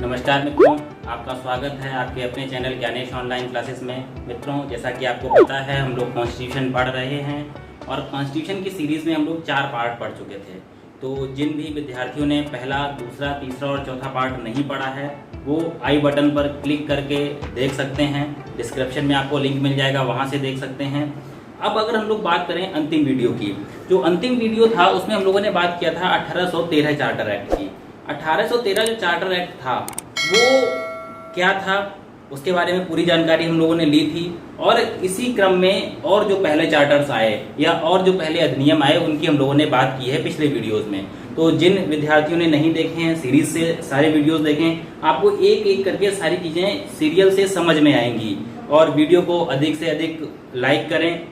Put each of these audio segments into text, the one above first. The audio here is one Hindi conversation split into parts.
नमस्कार मित्रों, आपका स्वागत है आपके अपने चैनल ज्ञानेश ऑनलाइन क्लासेस में। मित्रों, जैसा कि आपको पता है हम लोग कॉन्स्टिट्यूशन पढ़ रहे हैं और कॉन्स्टिट्यूशन की सीरीज़ में हम लोग 4 पार्ट पढ़ चुके थे। तो जिन भी विद्यार्थियों ने पहला, दूसरा, तीसरा और चौथा पार्ट नहीं पढ़ा है वो आई बटन पर क्लिक करके देख सकते हैं। डिस्क्रिप्शन में आपको लिंक मिल जाएगा, वहाँ से देख सकते हैं। अब अगर हम लोग बात करें अंतिम वीडियो की, जो अंतिम वीडियो था उसमें हम लोगों ने बात किया था 1813 चार्टर एक्ट की। 1813 जो चार्टर एक्ट था वो क्या था, उसके बारे में पूरी जानकारी हम लोगों ने ली थी। और इसी क्रम में और जो पहले चार्टर्स आए या और जो पहले अधिनियम आए उनकी हम लोगों ने बात की है पिछले वीडियोस में। तो जिन विद्यार्थियों ने नहीं देखे हैं, सीरीज से सारे वीडियोस देखें, आपको एक एक करके सारी चीज़ें सीरियल से समझ में आएंगी। और वीडियो को अधिक से अधिक लाइक करें,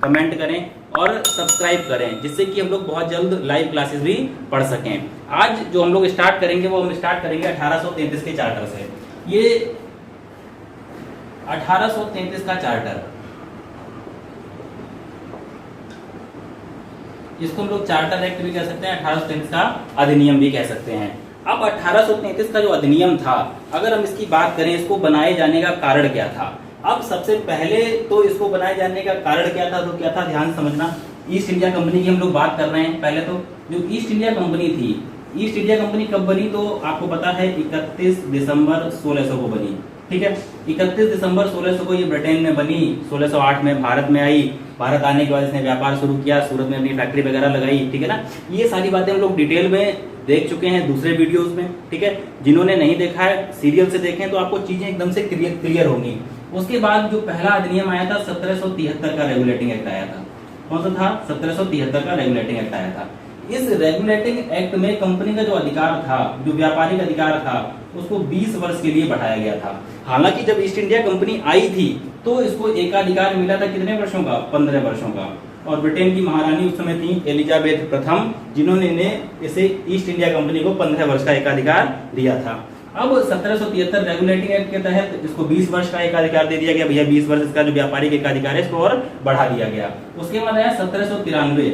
कमेंट करें और सब्सक्राइब करें, जिससे कि हम लोग बहुत जल्द लाइव क्लासेस भी पढ़ सकें। आज जो हम लोग स्टार्ट करेंगे वो हम स्टार्ट करेंगे 1833 के चार्टर से। ये 1833 का चार्टर, इसको हम लोग चार्टर एक्ट भी कह सकते हैं, 1833 का अधिनियम भी कह सकते हैं। अब 1833 का जो अधिनियम था, अगर हम इसकी बात करें, इसको बनाए जाने का कारण क्या था। अब सबसे पहले तो इसको बनाए जाने का कारण क्या था, तो क्या था ध्यान समझना। ईस्ट इंडिया कंपनी की हम लोग बात कर रहे हैं। पहले तो जो ईस्ट इंडिया कंपनी थी, ईस्ट इंडिया कंपनी कब बनी तो आपको पता है 31 दिसंबर 1600 को बनी। ठीक है, 31 दिसंबर 1600 को ये ब्रिटेन में बनी। 1608 में भारत में आई। भारत आने के बाद इसने व्यापार शुरू किया, सूरत में अपनी फैक्ट्री वगैरह लगाई। ठीक है ना, ये सारी बातें हम लोग डिटेल में देख चुके हैं दूसरे वीडियोस में। ठीक है, जिन्होंने नहीं देखा है सीरियल से देखें तो आपको चीजें एकदम से क्लियर होंगी। उसके बाद जो पहला अधिनियम आया था 1773 का रेगुलेटिंग एक्ट आया था। कौन सा था? 1773 का रेगुलेटिंग एक्ट आया था। इस रेगुलेटिंग एक्ट में कंपनी का जो अधिकार था, जो व्यापारिक अधिकार था, उसको 20 वर्ष के लिए बढ़ाया गया था। हालांकि जब ईस्ट इंडिया कंपनी आई थी तो इसको एकाधिकार मिला था कितने वर्षों का? 15 वर्षों का। और ब्रिटेन की महारानी उस समय थी एलिजाबेथ प्रथम, जिन्होंने इसे ईस्ट इंडिया कंपनी को 15 वर्ष का एकाधिकार दिया था। अब 1773 रेगुलेटिंग एक्ट के तहत इसको 20 वर्ष का एकाधिकार दे दिया गया। भैया 20 वर्ष इसका जो व्यापारिक एकाधिकार है इसको और बढ़ा दिया गया। उसके बाद आया 1793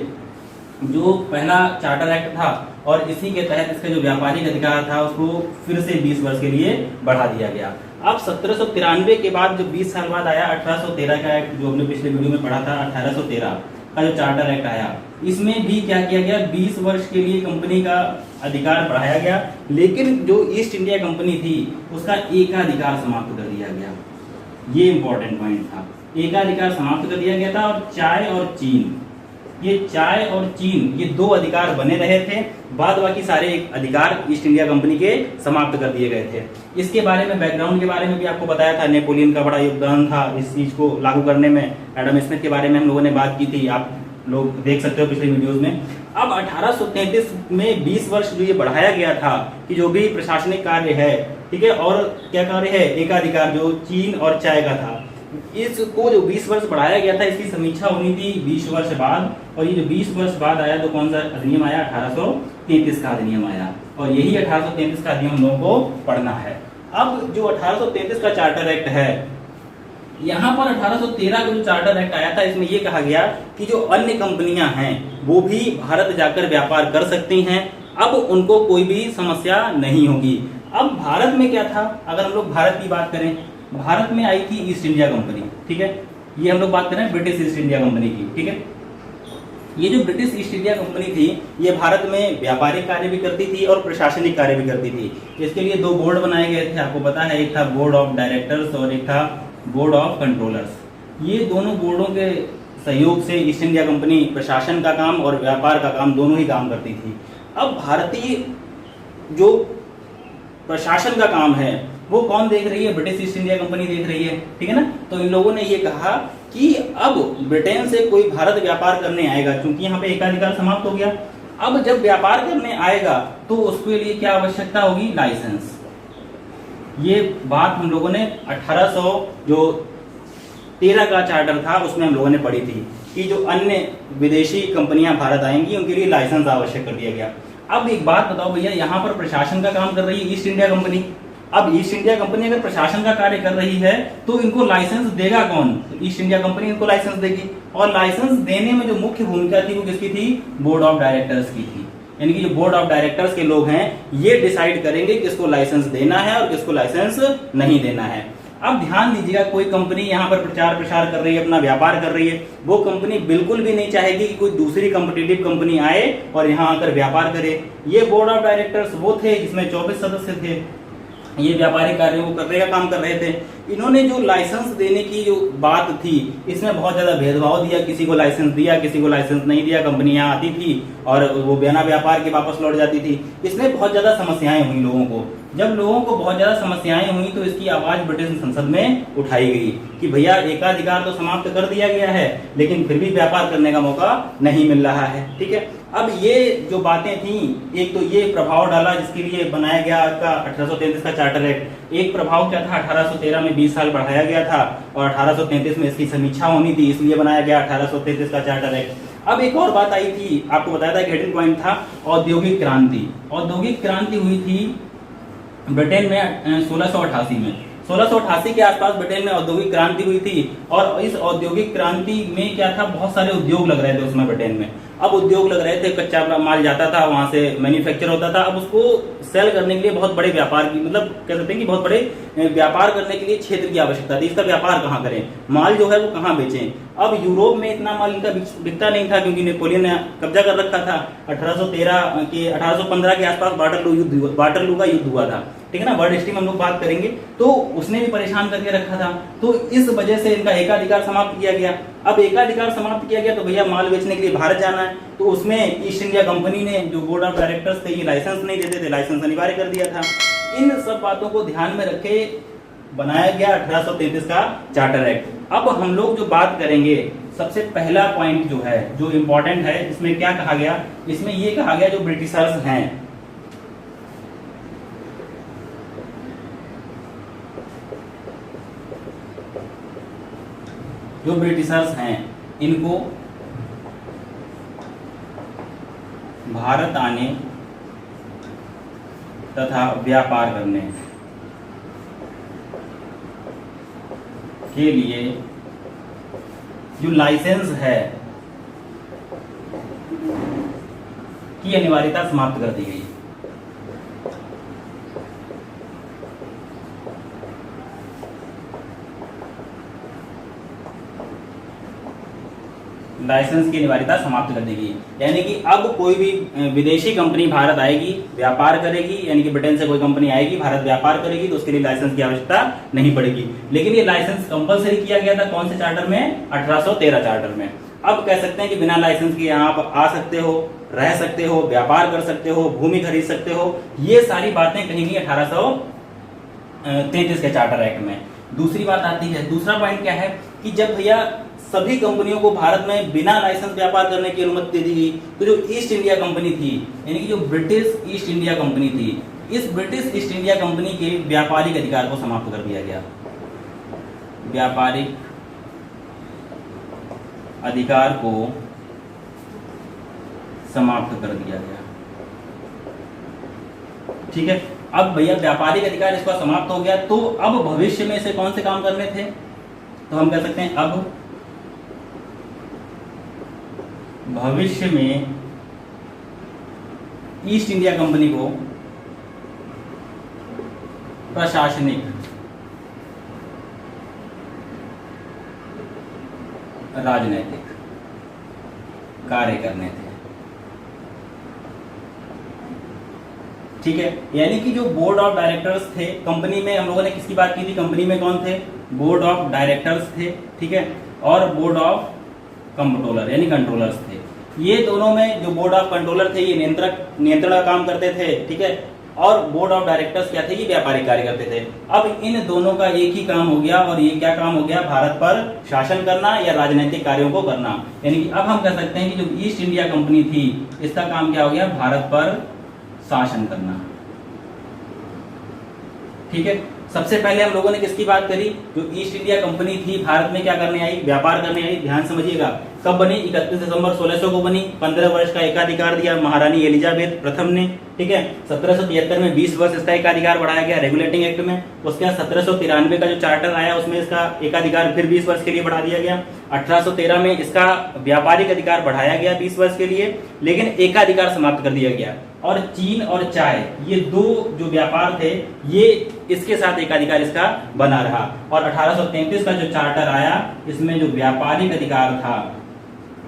जो पहला चार्टर एक्ट था, और इसी के तहत इसका जो व्यापारिक अधिकार था उसको फिर से 20 वर्ष के लिए बढ़ा दिया गया। अब 1793 के बाद जो 20 साल बाद आया 1813 का एक्ट, जो हमने पिछले वीडियो में पढ़ा था, 1813 का जो चार्टर एक्ट आया, इसमें भी क्या किया गया, 20 वर्ष के लिए कंपनी का अधिकार बढ़ाया गया। लेकिन जो ईस्ट इंडिया कंपनी थी उसका एकाधिकार समाप्त कर दिया गया। ये इंपॉर्टेंट पॉइंट था, एकाधिकार समाप्त कर दिया गया था। और चाय और चीन, ये चाय और चीन, ये 2 अधिकार बने रहे थे। बाद बाकी सारे अधिकार ईस्ट इंडिया कंपनी के समाप्त कर दिए गए थे। इसके बारे में, बैकग्राउंड के बारे में भी आपको बताया था, नेपोलियन का बड़ा योगदान था इस चीज को लागू करने में। एडम स्मिथ के बारे में हम लोगों ने बात की थी, आप लोग देख सकते हो पिछले वीडियोस में। अब 1833 में 20 वर्ष जो ये बढ़ाया गया था कि जो भी प्रशासनिक कार्य है, ठीक है, और क्या कार्य है, एकाधिकार जो चीन और चाय का था, इसको जो 20 वर्ष बढ़ाया गया था, इसकी समीक्षा होनी थी 20 वर्ष बाद। और ये जो 20 वर्ष बाद आया तो कौन सा अधिनियम आया? 1833 का अधिनियम आया। और यही 1833 का अधिनियम हम लोगों को पढ़ना है। अब जो 1833 का चार्टर एक्ट है, यहाँ पर 1813 का जो चार्टर एक्ट आया था, इसमें ये कहा गया कि जो अन्य कंपनियां हैं वो भी भारत जाकर व्यापार कर सकती हैं। अब उनको कोई भी समस्या नहीं होगी। अब भारत में क्या था, अगर हम लोग भारत की बात करें, भारत में आई थी ईस्ट इंडिया कंपनी। ठीक है, ये हम लोग बात कर रहे हैं ब्रिटिश ईस्ट इंडिया कंपनी की। ठीक है, ये जो ब्रिटिश ईस्ट इंडिया कंपनी थी, ये भारत में व्यापारिक कार्य भी करती थी और प्रशासनिक कार्य भी करती थी। इसके लिए 2 बोर्ड बनाए गए थे, आपको पता है, एक था बोर्ड ऑफ डायरेक्टर्स और एक था बोर्ड ऑफ कंट्रोलर्स। ये दोनों बोर्डों के सहयोग से ईस्ट इंडिया कंपनी प्रशासन का काम और व्यापार का काम दोनों ही काम करती थी। अब भारतीय जो प्रशासन का काम है वो कौन देख रही है? ब्रिटिश ईस्ट इंडिया कंपनी देख रही है। ठीक है ना, तो इन लोगों ने ये कहा कि अब ब्रिटेन से कोई भारत व्यापार करने आएगा, क्योंकि यहाँ पे एकाधिकार समाप्त हो गया। अब जब व्यापार करने आएगा तो उसके लिए क्या आवश्यकता होगी? लाइसेंस। ये बात हम लोगों ने 1813 का चार्टर था उसमें हम लोगों ने पढ़ी थी कि जो अन्य विदेशी कंपनियां भारत आएंगी उनके लिए लाइसेंस आवश्यक कर दिया गया। अब एक बात बताओ भैया, यहाँ पर प्रशासन का काम कर रही है ईस्ट इंडिया कंपनी। अब ईस्ट इंडिया कंपनी अगर प्रशासन का कार्य कर रही है तो इनको लाइसेंस देगा कौन? तो ईस्ट इंडिया कंपनी इनको लाइसेंस देगी। और लाइसेंस देने में जो मुख्य भूमिका थी वो किसकी थी? बोर्ड ऑफ डायरेक्टर्स की थी। यानी कि जो बोर्ड ऑफ डायरेक्टर्स के लोग हैं ये डिसाइड करेंगे किसको लाइसेंस देना है और किसको लाइसेंस नहीं देना है। अब ध्यान दीजिएगा, कोई कंपनी यहाँ पर प्रचार प्रसार कर रही है, अपना व्यापार कर रही है, वो कंपनी बिल्कुल भी नहीं चाहेगी कि कोई दूसरी कॉम्पिटिटिव कंपनी आए और यहाँ आकर व्यापार करे। ये बोर्ड ऑफ डायरेक्टर्स वो थे जिसमें 24 सदस्य थे, ये व्यापारिक कार्यों को करने का काम कर रहे थे। इन्होंने जो लाइसेंस देने की जो बात थी इसमें बहुत ज्यादा भेदभाव दिया, किसी को लाइसेंस दिया, किसी को लाइसेंस नहीं दिया। कंपनी यहाँ आती थी और वो बिना व्यापार के वापस लौट जाती थी। इसमें बहुत ज्यादा समस्याएं हुई लोगों को। जब लोगों को बहुत ज्यादा समस्याएं हुई तो इसकी आवाज ब्रिटिश संसद में उठाई गई कि भैया एकाधिकार तो समाप्त कर दिया गया है लेकिन फिर भी व्यापार करने का मौका नहीं मिल रहा है। ठीक है, अब ये जो बातें थी, एक तो ये प्रभाव डाला जिसके लिए बनाया गया आपका 1833 का चार्टर एक्ट। एक प्रभाव क्या था, 1813 में 20 साल बढ़ाया गया था और 1833 में इसकी समीक्षा होनी थी, इसलिए बनाया गया 1833 का चार्टर एक्ट। अब एक और बात आई थी, आपको बताया था हेडिंग पॉइंट था औद्योगिक क्रांति। औद्योगिक क्रांति हुई थी ब्रिटेन में 1688 में। 1688 के आसपास ब्रिटेन में औद्योगिक क्रांति हुई थी और इस औद्योगिक क्रांति में क्या था, बहुत सारे उद्योग लग रहे थे उसमें ब्रिटेन में। अब उद्योग लग रहे थे, कच्चा माल जाता था, वहां से मैन्युफैक्चर होता था। अब उसको सेल करने के लिए बहुत बड़े व्यापार की, मतलब कह सकते हैं कि बहुत बड़े व्यापार करने के लिए क्षेत्र की आवश्यकता थी। इसका व्यापार कहाँ करें, माल जो है वो कहाँ बेचें। अब यूरोप में इतना माल इनका बिकता नहीं था क्योंकि नेपोलियन ने कब्जा कर रखा था। 1815 के आसपास वाटरलू का युद्ध हुआ था, ठीक है ना, वर्ल्ड हिस्ट्री में हम लोग बात करेंगे। तो उसने भी परेशान करके रखा था, तो इस वजह से इनका एकाधिकार समाप्त किया गया। अब एकाधिकार समाप्त किया गया तो भैया माल बेचने के लिए भारत जाना है, तो उसमें ईस्ट इंडिया कंपनी ने, जो बोर्ड ऑफ डायरेक्टर्स थे, ये लाइसेंस नहीं देते थे, लाइसेंस अनिवार्य कर दिया था। इन सब बातों को ध्यान में रखे बनाया गया 1833 का चार्टर एक्ट। अब हम लोग जो बात करेंगे, सबसे पहला पॉइंट जो है, जो इंपॉर्टेंट है, इसमें क्या कहा गया, इसमें ये कहा गया जो ब्रिटिशर्स हैं, जो ब्रिटिशर्स हैं, इनको भारत आने तथा व्यापार करने के लिए जो लाइसेंस है की अनिवार्यता समाप्त कर दी गई। लाइसेंस की अनिवार्यता समाप्त कर देगी, यानी कि अब कोई भी विदेशी कंपनी भारत आएगी, व्यापार करेगी, यानी कि ब्रिटेन से कोई कंपनी आएगी, भारत व्यापार करेगी, तो उसके लिए लाइसेंस की आवश्यकता नहीं पड़ेगी। लेकिन ये लाइसेंस कंपलसरी किया गया था कौन से चार्टर में, 1813 चार्टर में। अब कह सकते हैं कि बिना लाइसेंस के यहाँ आप आ सकते हो, रह सकते हो, व्यापार कर सकते हो, भूमि खरीद सकते हो। ये सारी बातें कहीं नहीं 1833 के चार्टर एक्ट में। दूसरी बात आती है, दूसरा पॉइंट क्या है कि जब भैया सभी कंपनियों को भारत में बिना लाइसेंस व्यापार करने की अनुमति दे दी गई, तो जो ईस्ट इंडिया कंपनी थी, यानी कि जो ब्रिटिश ईस्ट इंडिया कंपनी थी, इस ब्रिटिश ईस्ट इंडिया कंपनी के व्यापारिक अधिकार को समाप्त कर दिया गया। व्यापारिक अधिकार को समाप्त कर दिया गया। ठीक है, अब भैया व्यापारिक अधिकार इसका समाप्त हो गया, तो अब भविष्य में इसे कौन से काम करने थे, तो हम कह सकते हैं अब भविष्य में ईस्ट इंडिया कंपनी को प्रशासनिक, राजनैतिक कार्य करने थे। ठीक है, यानी कि जो बोर्ड ऑफ डायरेक्टर्स थे कंपनी में, हम लोगों ने किसकी बात की थी, कंपनी में कौन थे, बोर्ड ऑफ डायरेक्टर्स थे, ठीक है, और बोर्ड ऑफ कंट्रोलर यानी कंट्रोलर्स थे। ये दोनों में जो बोर्ड ऑफ कंट्रोलर थे ये नियंत्रण का काम करते थे, ठीक है, और बोर्ड ऑफ डायरेक्टर्स क्या थे, ये व्यापारिक कार्य करते थे। अब इन दोनों का एक ही काम हो गया, और ये क्या काम हो गया, भारत पर शासन करना या राजनीतिक कार्यों को करना। यानी कि अब हम कह सकते हैं कि जो ईस्ट इंडिया कंपनी थी इसका काम क्या हो गया, भारत पर शासन करना। ठीक है, सबसे पहले हम लोगों ने किसकी बात करी, जो ईस्ट इंडिया कंपनी थी भारत में क्या करने आई, व्यापार करने आई। ध्यान समझिएगा, कब बनी, 31 दिसंबर 1600 को बनी। 15 वर्ष का एकाधिकार दिया महारानी एलिजाबेथ प्रथम ने, ठीक है। 1773 में 20 वर्ष इसका एकाधिकार बढ़ाया गया रेगुलेटिंग एक्ट में। उसके बाद 1793 का जो चार्टर आया उसमें इसका एकाधिकार फिर 20 वर्ष के लिए बढ़ा दिया गया। 1813 में इसका व्यापारिक अधिकार बढ़ाया गया 20 वर्ष के लिए, लेकिन एकाधिकार समाप्त कर दिया गया। और चीन और चाय, ये दो जो व्यापार थे, ये इसके साथ एकाधिकार इसका बना रहा। और 1833 का जो चार्टर आया, इसमें जो व्यापारिक अधिकार था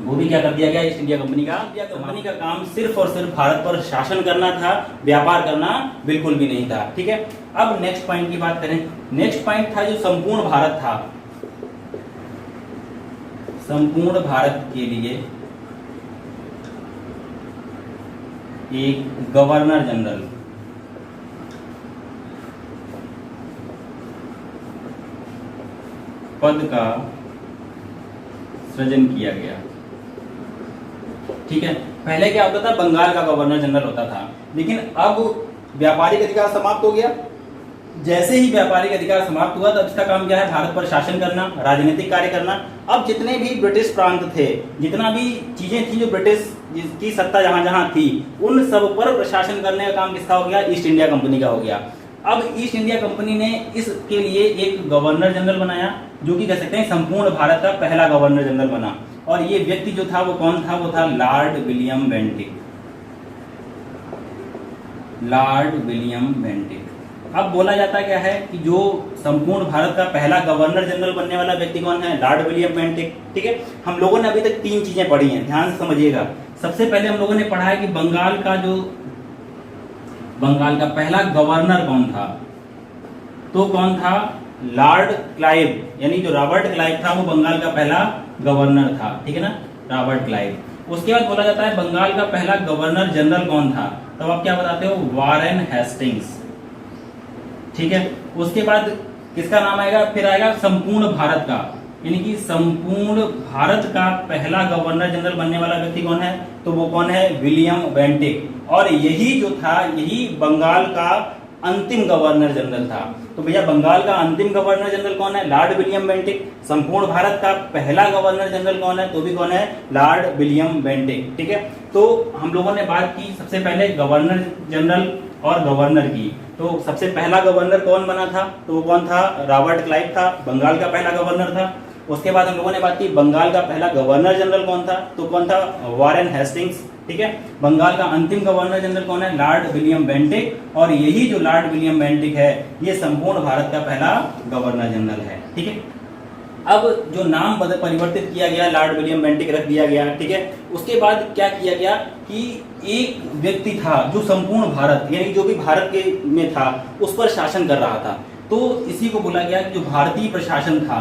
वो भी क्या कर दिया गया, ईस्ट इंडिया कंपनी का। इंडिया कंपनी का काम सिर्फ और सिर्फ भारत पर शासन करना था, व्यापार करना बिल्कुल भी नहीं था, ठीक है। अब नेक्स्ट पॉइंट की बात करें। नेक्स्ट पॉइंट था जो संपूर्ण भारत था। संपूर्ण भारत के लिए एक गवर्नर जनरल पद का सृजन किया गया, ठीक है। पहले क्या होता था, बंगाल का गवर्नर जनरल होता था, लेकिन अब व्यापारिक अधिकार समाप्त हो गया। जैसे ही व्यापारिक अधिकार समाप्त हुआ तब इसका काम क्या है, भारत पर शासन करना, राजनीतिक कार्य करना। अब जितने भी ब्रिटिश प्रांत थे, जितना भी चीजें थी जो ब्रिटिश की सत्ता जहां जहां थी, उन सब पर प्रशासन करने का काम किसका हो गया, ईस्ट इंडिया कंपनी का हो गया। अब ईस्ट इंडिया कंपनी ने इसके लिए एक गवर्नर जनरल बनाया, जो कि कह सकते हैं संपूर्ण भारत का पहला गवर्नर जनरल बना। और ये व्यक्ति जो था वो कौन था, वो था Lord William Bentinck. Lord William Bentinck. अब बोला जाता क्या है कि जो संपूर्ण भारत का पहला गवर्नर जनरल बनने वाला व्यक्ति कौन है, लॉर्ड विलियम बेंटिक, ठीक है। हम लोगों ने अभी तक 3 चीजें पढ़ी हैं, ध्यान से समझिएगा। सबसे पहले हम लोगों ने पढ़ा है कि बंगाल का पहला गवर्नर कौन था, तो कौन था, लॉर्ड क्लाइव, यानी जो रॉबर्ट क्लाइव था वो बंगाल का पहला गवर्नर था, ठीक है ना, रॉबर्ट क्लाइव। उसके बाद बोला जाता है बंगाल का पहला गवर्नर जनरल कौन था, तब आप क्या बताते हो, वारेन हेस्टिंग्स, ठीक है। उसके बाद किसका नाम आएगा, फिर आएगा संपूर्ण भारत का, यानी कि संपूर्ण भारत का पहला गवर्नर जनरल बनने वाला व्यक्ति कौन है, तो वो कौन है, विलियम बेंटिक। और यही जो था, यही बंगाल का अंतिम गवर्नर जनरल था। तो भैया बंगाल का अंतिम गवर्नर जनरल कौन है, लॉर्ड विलियम बेंटिक। संपूर्ण भारत का पहला गवर्नर जनरल कौन है, तो भी कौन है, लॉर्ड विलियम बेंटिक, ठीक है। तो हम लोगों ने बात की सबसे पहले गवर्नर जनरल और गवर्नर की। तो सबसे पहला गवर्नर कौन बना था, तो वो कौन था, रॉबर्ट क्लाइव था, बंगाल का पहला गवर्नर था। उसके बाद हम लोगों ने बात की बंगाल का पहला गवर्नर जनरल कौन था, तो कौन था, वारेन हेस्टिंग्स, ठीक है। बंगाल का अंतिम गवर्नर जनरल कौन है, लॉर्ड विलियम बेंटिक। और यही जो लॉर्ड विलियम बेंटिक है, ये संपूर्ण भारत का पहला गवर्नर जनरल है, ठीक है। अब जो नाम परिवर्तित किया गया, लॉर्ड विलियम बेंटिक रख दिया गया, ठीक है। उसके बाद क्या किया गया कि एक व्यक्ति था जो संपूर्ण भारत, यानी जो भी भारत के में था, उस पर शासन कर रहा था। तो इसी को बोला गया कि जो भारतीय प्रशासन था,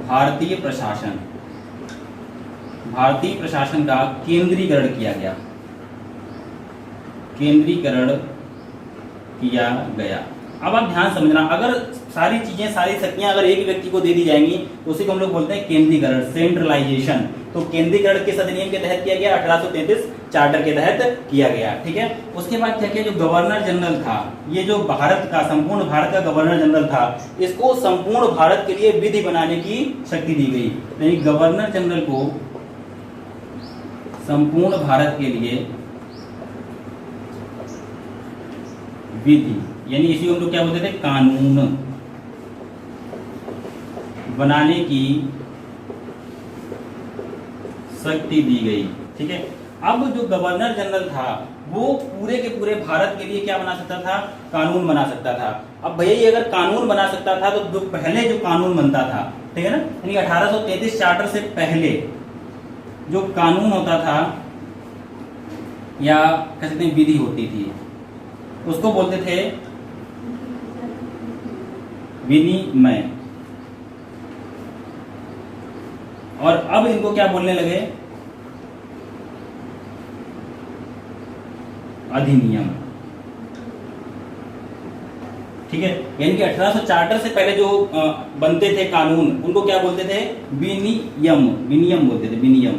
भारतीय प्रशासन का केंद्रीकरण किया गया, केंद्रीकरण किया गया। अब आप ध्यान समझना, अगर सारी चीजें, सारी शक्तियां अगर एक व्यक्ति को दे दी जाएंगी तो उसी को हम लोग बोलते हैं केंद्रीकरण, सेंट्रलाइजेशन। तो केंद्रीकरण किस अधिनियम के तहत किया गया, 1833 चार्टर के तहत किया गया, ठीक है। उसके बाद क्या किया, जो गवर्नर जनरल था, ये जो भारत का, संपूर्ण भारत का गवर्नर जनरल था, इसको संपूर्ण भारत के लिए विधि बनाने की शक्ति दी गई। यानी गवर्नर जनरल को संपूर्ण भारत के लिए विधि, यानी इसी को हम लोग क्या बोलते थे, कानून बनाने की शक्ति दी गई, ठीक है। अब जो गवर्नर जनरल था वो पूरे के पूरे भारत के लिए क्या बना सकता था, कानून बना सकता था। अब भैया ये अगर कानून बना सकता था तो जो पहले जो कानून बनता था, ठीक है ना, यानी 1833 चार्टर से पहले जो कानून होता था या कह सकते हैं विधि होती थी, उसको बोलते थे विनिमय। और अब इनको क्या बोलने लगे, अधिनियम, ठीक है। यानी कि 1800 चार्टर से पहले जो बनते थे कानून, उनको क्या बोलते थे, विनियम, विनियम बोलते थे, विनियम,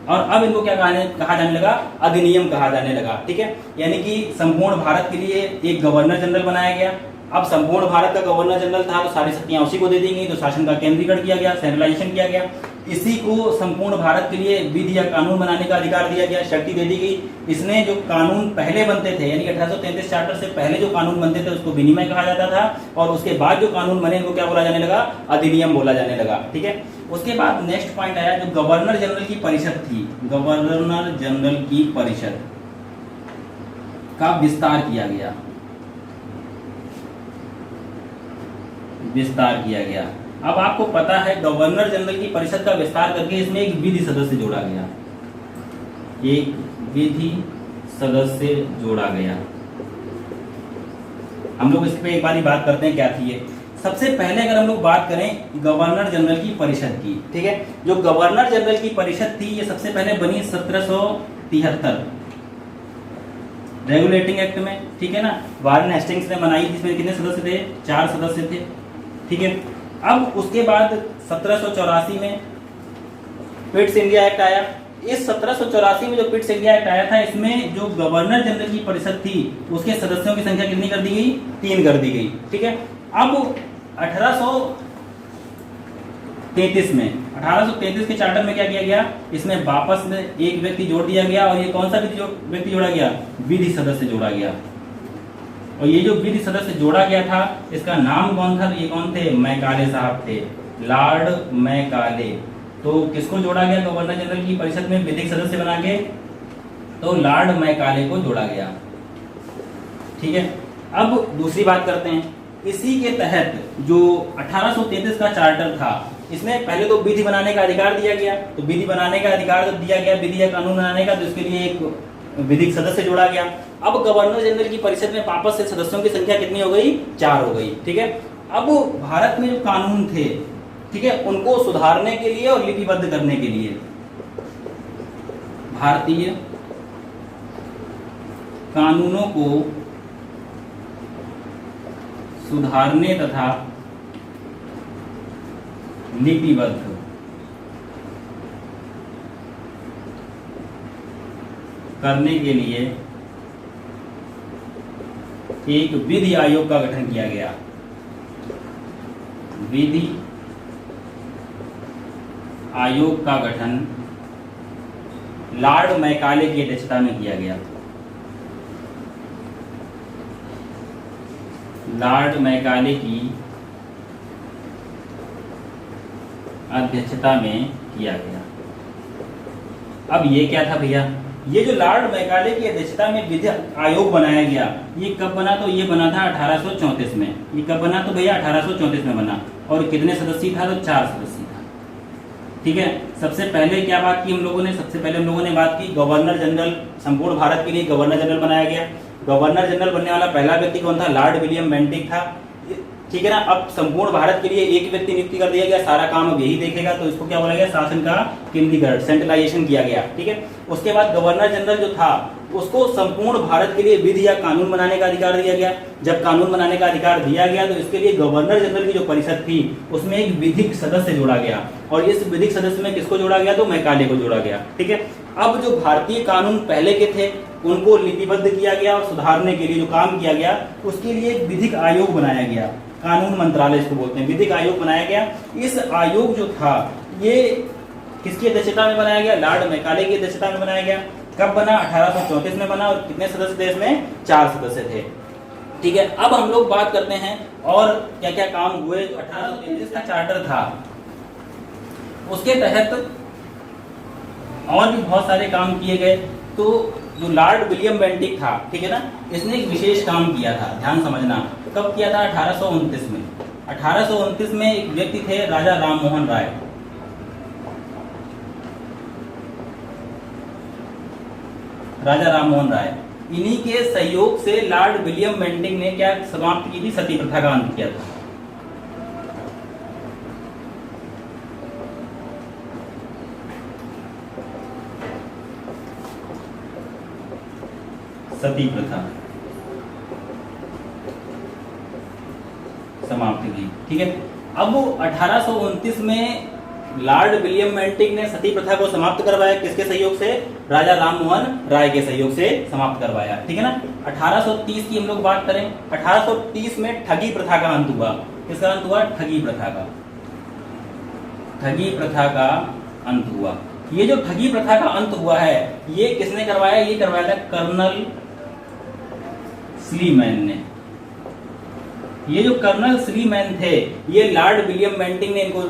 और अब इनको क्या कहा जाने लगा, अधिनियम कहा जाने लगा। ठीक है, यानी कि संपूर्ण भारत के लिए एक गवर्नर जनरल बनाया गया। अब संपूर्ण भारत का गवर्नर जनरल था तो सारी शक्तियां उसी को दे दी गई, तो शासन का केंद्रीकरण किया गया, सेंट्रलाइजेशन किया गया। इसी को संपूर्ण भारत के लिए विधि या कानून बनाने का अधिकार दिया गया, शक्ति दे दी गई। इसने जो कानून पहले बनते थे, यानी कि 1833 चार्टर से पहले जो कानून बनते थे उसको विनिमय कहा जाता था, और उसके बाद जो कानून बने इनको क्या बोला जाने लगा, अधिनियम बोला जाने लगा। ठीक है, उसके बाद नेक्स्ट पॉइंट आया जो गवर्नर जनरल की परिषद थी, गवर्नर जनरल की परिषद का विस्तार किया गया, विस्तार किया गया। अब आपको पता है गवर्नर जनरल की परिषद का विस्तार करके इसमें एक विधि सदस्य जोड़ा गया, एक विधि सदस्य जोड़ा गया। हम लोग इस पे एक बार ही बात करते हैं क्या थी ये। सबसे पहले अगर हम लोग बात करें गवर्नर जनरल की परिषद की, ठीक है, जो गवर्नर जनरल की परिषद थी ये सबसे पहले बनी 1773 रेगुलेटिंग एक्ट में। ठीक है ना, वारेन हेस्टिंग्स ने बनाई, जिसमें कितने सदस्य थे, 4 सदस्य थे। ठीक है, अब उसके बाद 1784 में पिट्स इंडिया एक्ट आया। इस 1784 में जो पिट्स इंडिया एक्ट आया था, इसमें जो गवर्नर जनरल की परिषद थी उसके सदस्यों की संख्या कितनी कर दी गई, 3 कर दी गई। ठीक है, अब 1833 के चार्टर में क्या किया गया, इसमें वापस में एक व्यक्ति जोड़ दिया गया, और ये कौन सा व्यक्ति जोड़ा गया, विधि सदस्य जोड़ा गया। और ये जो विधि सदस्य जोड़ा गया था इसका नाम कौन था, ये कौन थे, मैकाले साहब थे, लॉर्ड मैकाले। तो किसको जोड़ा गया गवर्नर जनरल की परिषद में विधिक सदस्य बना के, तो लॉर्ड मैकाले को जोड़ा गया। ठीक है, अब दूसरी बात करते हैं। इसी के तहत जो 1833 का चार्टर था, इसमें पहले तो विधि बनाने का अधिकार दिया गया, तो विधि बनाने का अधिकार जब दिया गया, विधि या कानून बनाने का, तो इसके लिए एक विधिक सदस्य जोड़ा गया। अब गवर्नर जनरल की परिषद में वापस से सदस्यों की संख्या कितनी हो गई, 4 हो गई। ठीक है, अब भारत में जो कानून थे, ठीक है, उनको सुधारने के लिए और लिपिबद्ध करने के लिए भारतीय कानूनों को सुधारने तथा लिपिबद्ध करने के लिए एक विधि आयोग का गठन किया गया। विधि आयोग का गठन लॉर्ड मैकाले की अध्यक्षता में किया गया, लॉर्ड मैकाले की अध्यक्षता में किया गया। अब ये क्या था भैया, ये जो लॉर्ड मैकाले की अध्यक्षता में विधि आयोग बनाया गया, ये कब बना, तो ये बना था 1834 में। ये कब बना, तो भैया 1834 में बना। और कितने सदस्य था, तो 4 सदस्य था। ठीक है, सबसे पहले क्या बात की हम लोगों ने, सबसे पहले हम लोगों ने बात की गवर्नर जनरल, संपूर्ण भारत के लिए गवर्नर जनरल बनाया गया। गवर्नर जनरल बनने वाला पहला व्यक्ति कौन था, लॉर्ड विलियम बेंटिक था। ठीक है ना, अब संपूर्ण भारत के लिए एक व्यक्ति नियुक्ति कर दिया गया, सारा काम अब यही देखेगा, तो इसको क्या बोला गया, शासन का केंद्रीकरण, सेंट्रलाइजेशन किया गया। ठीक है, उसके बाद गवर्नर जनरल जो था उसको संपूर्ण भारत के लिए विधि या कानून बनाने का अधिकार दिया गया। जब कानून बनाने का अधिकार दिया गया तो इसके लिए गवर्नर जनरल की जो परिषद थी उसमें एक विधिक सदस्य जोड़ा गया, और इस विधिक सदस्य में किसको जोड़ा गया, तो मैकाले को जोड़ा गया। ठीक है, अब जो भारतीय कानून पहले के थे उनको लिपिबद्ध किया गया और सुधारने के लिए जो काम किया गया उसके लिए एक विधिक आयोग बनाया गया, कानून मंत्रालय इसको बोलते हैं, विधिक आयोग बनाया गया। इस आयोग जो था ये किसकी अध्यक्षता में बनाया गया, लॉर्ड मैकाले की अध्यक्षता में बनाया गया। कब बना, 1834 में बना, और कितने सदस्य थे इसमें, 4 सदस्य थे। ठीक है, अब हम लोग बात करते हैं और क्या क्या काम हुए। 1833 का चार्टर था, उसके तहत और भी बहुत सारे काम किए गए। तो जो लॉर्ड विलियम बेंटिक था, ठीक है ना, इसने एक विशेष काम किया था, ध्यान समझना। कब किया था, 1829 में। 1829 में एक व्यक्ति थे राजा राम मोहन राय। राजा राम मोहन राय, इन्हीं के सहयोग से लॉर्ड विलियम बेंटिक ने क्या समाप्त की थी, सती प्रथा का अंत किया था। सती प्रथा समाप्त की। ठीक है, अब 1829 में लॉर्ड विलियम बेंटिक ने सती प्रथा को समाप्त करवाया, किसके सहयोग से? राजा राममोहन राय के सहयोग से समाप्त करवाया, ठीक है ना। 1830 की हम लोग बात करें, 1830 में ठगी प्रथा का अंत हुआ। किसका अंत हुआ? ठगी प्रथा का। ठगी प्रथा का अंत हुआ। ये जो ठगी प्रथा का अंत हुआ है, ये किसने करवाया? ये करवाया था कर्नल स्लीमैन ने। ये जो कर्नल स्लीमैन थे, ये लॉर्ड विलियम बेंटिक ने इनको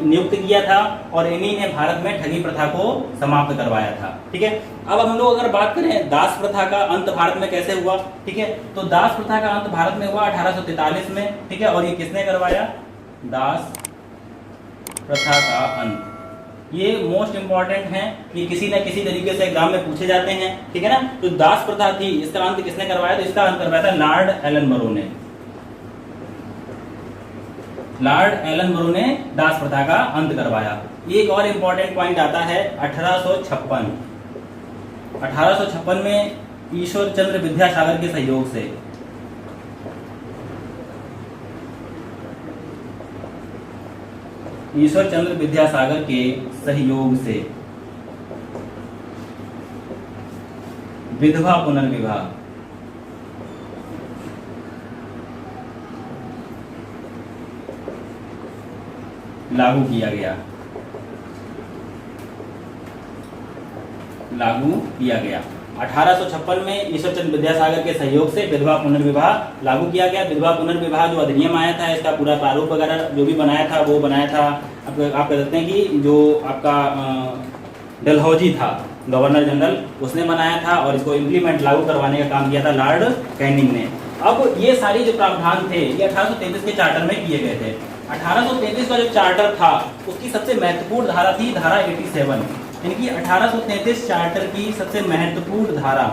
नियुक्त किया था और इन्हीं ने भारत में ठगी प्रथा को समाप्त करवाया था, ठीक है। अब हम लोग अगर बात करें दास प्रथा का अंत भारत में कैसे हुआ, ठीक है, तो दास प्रथा का अंत भारत में हुआ 1843 में, ठीक है, और ये किसने करवाया? दास प्रथा का अंत। ये मोस्ट इंपॉर्टेंट है, ये किसी न किसी तरीके से एग्जाम में पूछे जाते हैं, ठीक है ना। तो दास प्रथा थी, इसका अंत किसने करवाया? तो इसका अंत करवाया था लॉर्ड एलन बरो ने। लॉर्ड एलन बरो ने दास प्रथा का अंत करवाया। एक और इंपॉर्टेंट पॉइंट आता है 1856। 1856 में ईश्वर चंद्र विद्यासागर के सहयोग से, ईश्वर चंद्र विद्यासागर के सहयोग से विधवा पुनर्विवाह लागू किया गया। लागू किया गया 1856 में ईश्वर चंद्र विद्यासागर के सहयोग से विधवा पुनर्विवाह लागू किया गया। विधवा पुनर्विवाह जो अधिनियम आया था, इसका पूरा प्रारूप वगैरह जो भी बनाया था वो बनाया था, आप कह सकते हैं कि जो आपका डलहौजी था गवर्नर जनरल, उसने बनाया था और इसको इम्प्लीमेंट लागू करवाने का काम किया था लॉर्ड कैनिंग ने। अब ये सारी जो प्रावधान थे ये 1833 के चार्टर में किए गए थे। 1833 का जो चार्टर था उसकी सबसे महत्वपूर्ण धारा थी धारा 87, यानी कि 1833 चार्टर की सबसे महत्वपूर्ण धारा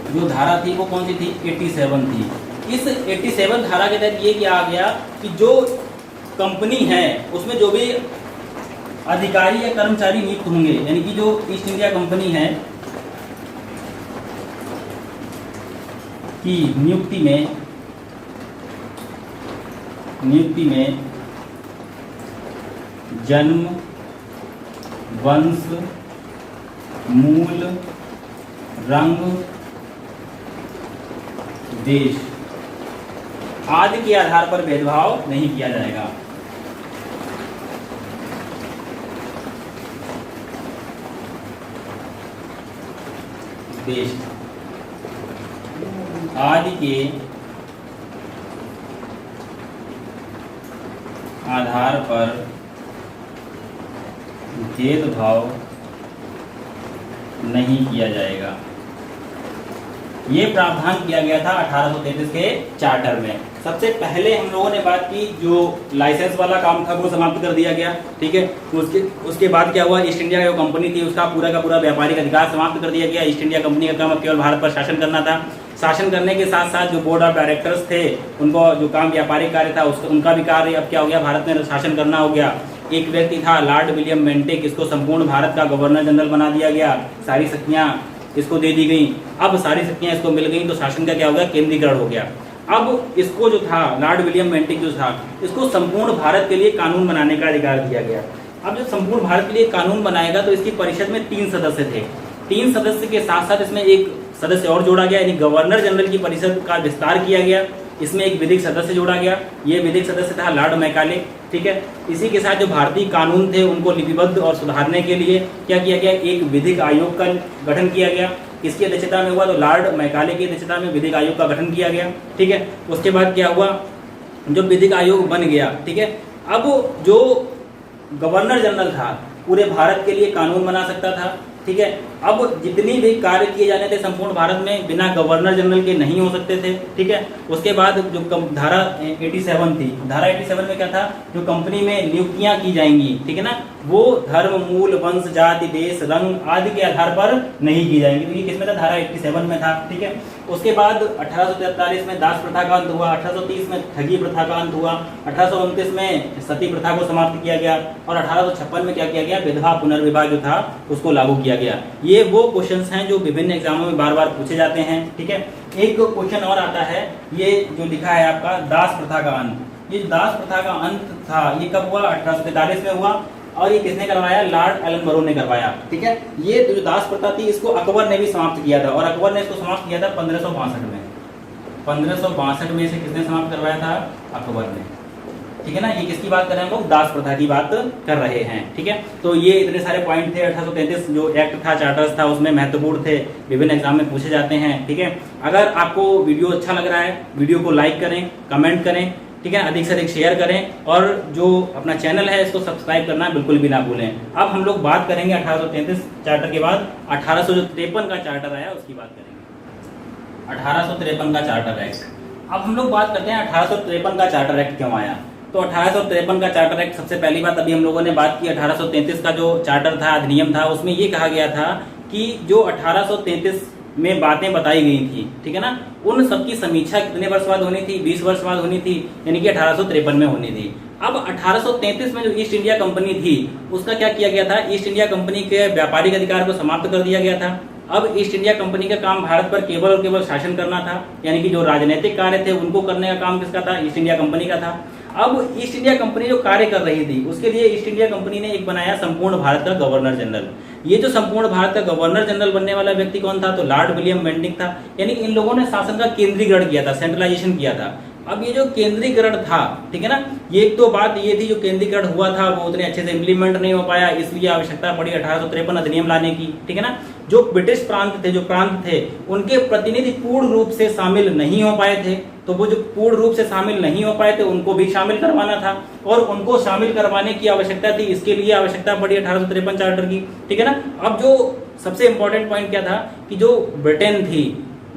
जो धारा थी वो कौन सी थी? 87 थी। इस 87 धारा के तहत ये किया गया कि जो कंपनी है उसमें जो भी अधिकारी या कर्मचारी नियुक्त होंगे, यानी कि जो ईस्ट इंडिया कंपनी है की नियुक्ति में जन्म, वंश, मूल, रंग, देश आदि के आधार पर भेदभाव नहीं किया जाएगा। देश आदि के आधार पर भेदभाव नहीं किया जाएगा। ये प्रावधान किया गया था 1833 के चार्टर में। सबसे पहले हम लोगों ने बात की जो लाइसेंस वाला काम था वो समाप्त कर दिया गया, ठीक है। उसके बाद क्या हुआ? ईस्ट इंडिया जो कंपनी थी उसका पूरा का पूरा व्यापारिक अधिकार समाप्त कर दिया गया। ईस्ट इंडिया कंपनी का काम अब केवल भारत पर शासन करना था। शासन करने के साथ साथ जो बोर्ड ऑफ डायरेक्टर्स थे उनको जो काम व्यापारिक कार्य था उनका भी कार्य अब क्या हो गया? भारत में शासन करना हो गया। एक व्यक्ति था लॉर्ड विलियम बेंटिक, इसको संपूर्ण भारत का गवर्नर जनरल बना दिया गया। सारी शक्तियां इसको दे दी गई। अब सारी शक्तियां इसको मिल गई तो शासन का क्या हो गया? केंद्रीकरण हो गया। अब इसको जो था लॉर्ड विलियम बेंटिक जो था इसको संपूर्ण भारत के लिए कानून बनाने का अधिकार दिया गया। अब जब संपूर्ण भारत के लिए कानून बनाएगा तो इसकी परिषद में 3 सदस्य थे। 3 सदस्य के साथ साथ इसमें एक सदस्य और जोड़ा गया, यानी गवर्नर जनरल की परिषद का विस्तार किया गया। इसमें एक विधिक सदस्य जोड़ा गया। ये विधिक सदस्य था लॉर्ड मैकाले, ठीक है। इसी के साथ जो भारतीय कानून थे उनको लिपिबद्ध और सुधारने के लिए क्या किया गया? एक विधिक आयोग का गठन किया गया। किसकी अध्यक्षता में हुआ? तो लॉर्ड मैकाले की अध्यक्षता में विधिक आयोग का गठन किया गया, ठीक है। उसके बाद क्या हुआ? जो विधिक आयोग बन गया, ठीक है। अब जो गवर्नर जनरल था पूरे भारत के लिए कानून बना सकता था, ठीक है। अब जितनी भी कार्य किए जाने थे संपूर्ण भारत में बिना गवर्नर जनरल के नहीं हो सकते थे, ठीक है। उसके बाद जो धारा 87 थी, धारा 87 में क्या था? जो कंपनी में नियुक्तियां की जाएंगी, ठीक है ना, वो धर्म, मूल, वंश, जाति, देश, रंग आदि के आधार पर नहीं की जाएंगी। तो ये किसमें था? धारा 87 में था, ठीक है। उसके बाद 1843 में दास प्रथा का अंत हुआ, 1830 में ठगी प्रथा का अंत हुआ, 1829 में सती प्रथा को समाप्त किया गया और 1856 में क्या किया गया? विधवा पुनर्विवाह जो था उसको लागू किया गया। ये वो क्वेश्चंस हैं जो विभिन्न एग्जामों में बार बार पूछे जाते हैं, ठीक है। एक क्वेश्चन और आता है, ये जो लिखा है आपका दास प्रथा का अंत। ये जो दास प्रथा का अंत था ये कब हुआ? 1843 में हुआ। और ये किसने करवाया? लॉर्ड एलन ने करवाया। ठीक है, ये जो दास प्रथा थी इसको अकबर ने भी समाप्त किया था, और अकबर ने इसको समाप्त किया था 1562 में। 1562 में इसे किसने समाप्त करवाया था? अकबर ने। ठीक है ना, ये किसकी बात कर रहे हैं हम लोग? दास प्रथा की बात कर रहे हैं। ठीक है, तो ये इतने सारे पॉइंट थे। 1833 जो एक्ट था, चार्टर्स था, उसमें महत्वपूर्ण थे, विभिन्न एग्जाम में पूछे जाते हैं। ठीक है, अगर आपको वीडियो अच्छा लग रहा है, वीडियो को लाइक करें, कमेंट करें, ठीक है, अधिक से अधिक शेयर करें, और जो अपना चैनल है इसको सब्सक्राइब करना बिल्कुल भी ना भूलें। अब हम लोग बात करेंगे 1833 चार्टर के बाद 1853 का चार्टर आया उसकी बात करेंगे। 1853 का चार्टर एक्ट। अब हम लोग बात करते हैं 1853 का चार्टर एक्ट क्यों आया। तो 1853 का चार्टर एक्ट, सबसे पहली बात अभी हम लोगों ने बात की 1833 का जो चार्टर था, अधिनियम था, उसमें ये कहा गया था कि जो 1833 में बातें बताई गई थी, ठीक है ना, उन सबकी समीक्षा कितने वर्ष बाद होनी थी? 20 वर्ष बाद होनी थी, यानी कि 1853 में होनी थी। अब 1833 में जो ईस्ट इंडिया कंपनी थी उसका क्या किया गया था? ईस्ट इंडिया कंपनी के व्यापारिक अधिकार को समाप्त कर दिया गया था। अब ईस्ट इंडिया कंपनी का काम भारत पर केवल और केवल शासन करना था, यानी कि जो राजनीतिक कार्य थे उनको करने का काम किसका था? ईस्ट इंडिया कंपनी का था। अब ईस्ट इंडिया कंपनी जो कार्य कर रही थी उसके लिए ईस्ट इंडिया कंपनी ने एक बनाया संपूर्ण भारत का गवर्नर जनरल। ये जो संपूर्ण भारत का गवर्नर जनरल बनने वाला व्यक्ति कौन था? तो लॉर्ड विलियम बेंटिक था। यानी इन लोगों ने शासन का केंद्रीकरण किया था, सेंट्रलाइजेशन किया था। अब ये जो केंद्रीकरण था, ठीक है ना, ये एक तो बात ये थी, जो केंद्रीकरण हुआ था वो उतने अच्छे से इंप्लीमेंट नहीं हो पाया, इसलिए आवश्यकता पड़ी 1853 अधिनियम लाने की। ठीक है ना, जो ब्रिटिश प्रांत थे, जो प्रांत थे, उनके प्रतिनिधि पूर्ण रूप से शामिल नहीं हो पाए थे, तो वो जो पूर्ण रूप से शामिल नहीं हो पाए थे उनको भी शामिल करवाना था, और उनको शामिल करवाने की आवश्यकता थी, इसके लिए आवश्यकता पड़ी 1853 चार्टर की। ठीक है ना, अब जो सबसे इंपॉर्टेंट पॉइंट क्या था कि जो ब्रिटेन थी,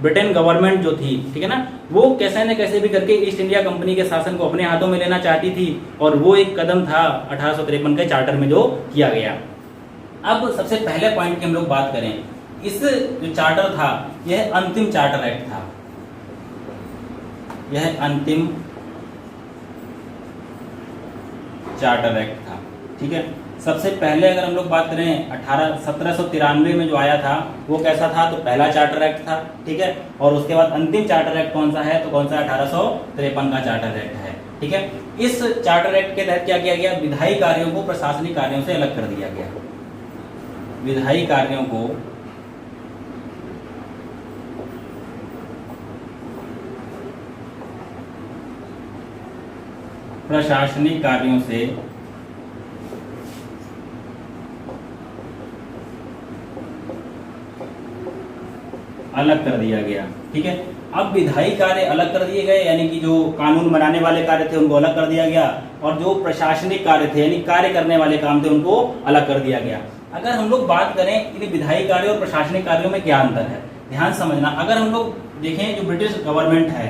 ब्रिटेन गवर्नमेंट जो थी, ठीक है ना, वो कैसे न कैसे भी करके ईस्ट इंडिया कंपनी के शासन को अपने हाथों में लेना चाहती थी, और वो एक कदम था 1853 के चार्टर में जो किया गया। अब सबसे पहले पॉइंट की हम लोग बात करें, इस जो चार्टर था यह अंतिम चार्टर एक्ट था, यह अंतिम चार्टर एक्ट था। ठीक है, सबसे पहले अगर हम लोग बात करें 1793 में जो आया था वो कैसा था? तो पहला चार्टर एक्ट था। ठीक है, और उसके बाद अंतिम चार्टर एक्ट कौन सा है? तो कौन सा? 1853 का चार्टर एक्ट है। ठीक है, इस चार्टर एक्ट के तहत क्या किया गया? विधायी कार्यों को प्रशासनिक कार्यों से अलग कर दिया गया। विधायी कार्यों को प्रशासनिक कार्यों से अलग कर दिया गया। ठीक है, अब विधायी कार्य अलग कर दिए गए, यानी कि जो कानून बनाने वाले कार्य थे उनको अलग कर दिया गया, और जो प्रशासनिक कार्य थे यानी कार्य करने वाले काम थे उनको अलग कर दिया गया। अगर हम लोग बात करें इन विधायी कार्यों और प्रशासनिक कार्यों में क्या अंतर है, ध्यान समझना। अगर हम लोग देखें जो ब्रिटिश गवर्नमेंट है,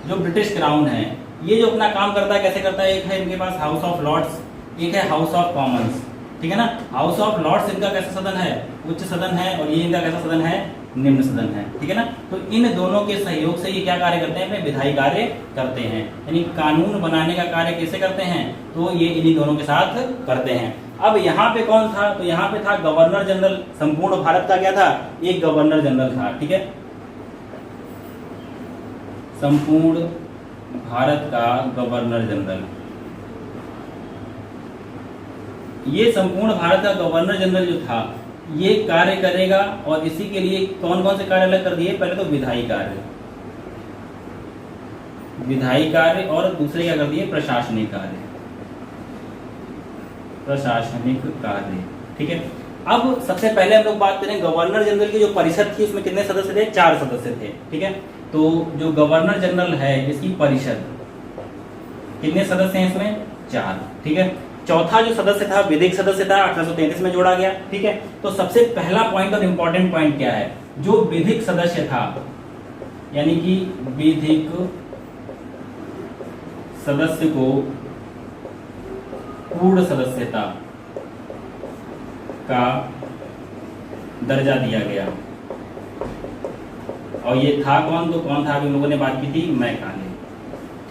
जो ब्रिटिश क्राउन है, ये जो अपना काम करता है कैसे करता है? एक है इनके पास हाउस ऑफ लॉर्ड्स, एक है हाउस ऑफ कॉमन्स। ठीक है ना, हाउस ऑफ लॉर्ड्स इनका कैसा सदन है? उच्च सदन है, और ये इनका कैसा सदन है? निम्न सदन है। ठीक है ना, तो इन दोनों के सहयोग से ये क्या कार्य करते हैं? अपने विधायी कार्य करते हैं, यानी कानून बनाने का कार्य कैसे करते हैं? तो ये इन्हीं दोनों के साथ करते हैं। अब यहाँ पे कौन था? तो यहाँ पे था गवर्नर जनरल। संपूर्ण भारत का क्या था? एक गवर्नर जनरल था। ठीक है, संपूर्ण भारत का गवर्नर जनरल। ये संपूर्ण भारत का गवर्नर जनरल जो था ये कार्य करेगा, और इसी के लिए कौन कौन से कार्य अलग कर दिए? पहले तो विधायी कार्य, विधायी कार्य, और दूसरे क्या कर दिए? प्रशासनिक कार्य, प्रशासनिक कार्य। ठीक है, अब सबसे पहले हम लोग बात करें गवर्नर जनरल की जो परिषद थी उसमें कितने सदस्य थे? 4 सदस्य थे। ठीक है, तो जो गवर्नर जनरल है इसकी परिषद, कितने सदस्य हैं इसमें? 4। ठीक है, चौथा जो सदस्य था विधिक सदस्य था, 1833 में जोड़ा गया। ठीक है, तो सबसे पहला पॉइंट और इंपॉर्टेंट पॉइंट क्या है? जो विधिक सदस्य था, यानी कि विधिक सदस्य को पूर्ण सदस्यता का दर्जा दिया गया, और ये था कौन? तो कौन था? अभी हम लोगों ने बात की थी, मैकाले।